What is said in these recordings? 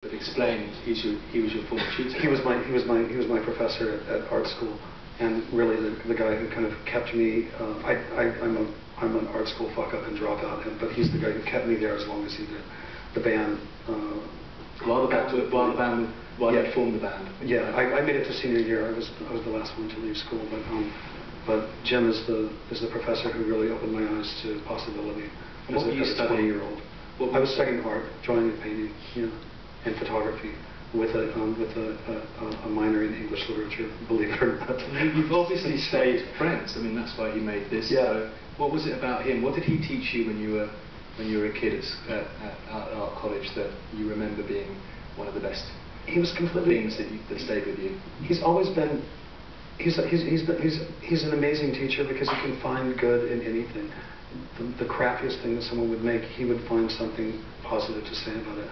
But explain, he was your former tutor. He was my professor at art school, and really the guy who kind of kept me. I'm an art school fuck up and dropout, but he's the guy who kept me there as long as he did. The band. While you formed the band. Yeah, I made it to senior year. I was the last one to leave school, but Jim is the professor who really opened my eyes to possibility. And what were you studying? 20-year-old. I was studying art, drawing and painting, and photography, with a minor in English literature, believe it or not. You've obviously stayed friends. I mean, that's why you made this. Yeah. So what was it about him? What did he teach you when you were a kid at art college that you remember being one of the best? He was completely things that stayed with you. He's always been. He's an amazing teacher because he can find good in anything. The crappiest thing that someone would make, he would find something positive to say about it.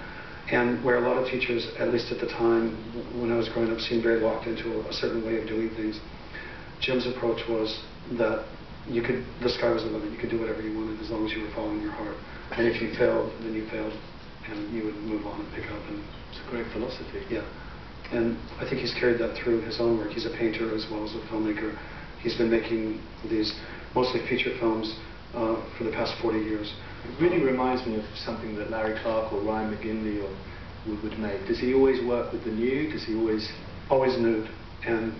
And where a lot of teachers, at least at the time when I was growing up, seemed very locked into a certain way of doing things, Jim's approach was that the sky was the limit. You could do whatever you wanted as long as you were following your heart. And if you failed, then you failed, and you would move on and pick up. And it's a great philosophy. Yeah. And I think he's carried that through his own work. He's a painter as well as a filmmaker. He's been making these mostly feature films for the past 40 years. It really reminds me of something that Larry Clark or Ryan McGinley would make. Does he always work with the nude? Does he always... Always nude. And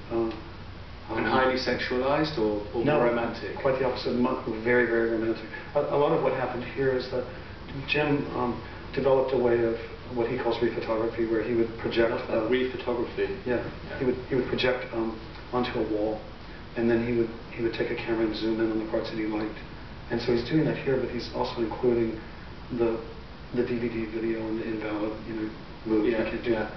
highly sexualized or no, more romantic? Quite the opposite. Very, very romantic. A lot of what happened here is that Jim developed a way of what he calls rephotography, where he would project... rephotography? Yeah. He would project onto a wall, and then he would take a camera and zoom in on the parts that he liked. And so he's doing that here, but he's also including the DVD video and the invalid, move. Yeah, you can't do that.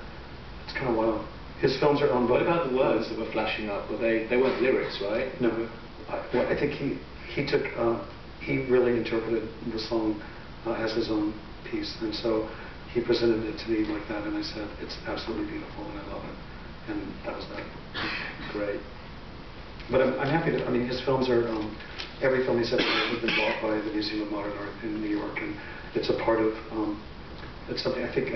It's kind of wild. His films are owned by... What about the words that were flashing up? They weren't lyrics, right? No. I think he really interpreted the song as his own piece, and so he presented it to me like that, and I said, it's absolutely beautiful, and I love it. And that was that. Great. But I'm happy to, his films are, every film he's ever made has been bought by the Museum of Modern Art in New York, and it's a part of, it's something, I think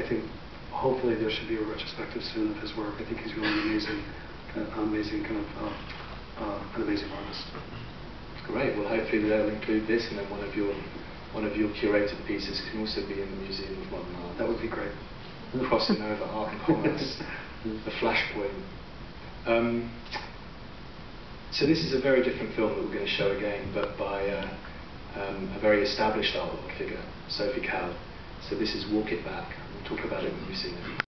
hopefully there should be a retrospective soon of his work. I think he's really an amazing artist. Great, well hopefully they'll include this, and then one of your curated pieces can also be in the Museum of Modern Art. That would be great. Crossing over art and commerce, the Flashpoint. So this is a very different film that we're going to show again, but by a very established art figure, Sophie Calle. So this is Walk It Back. We'll talk about it when we see it.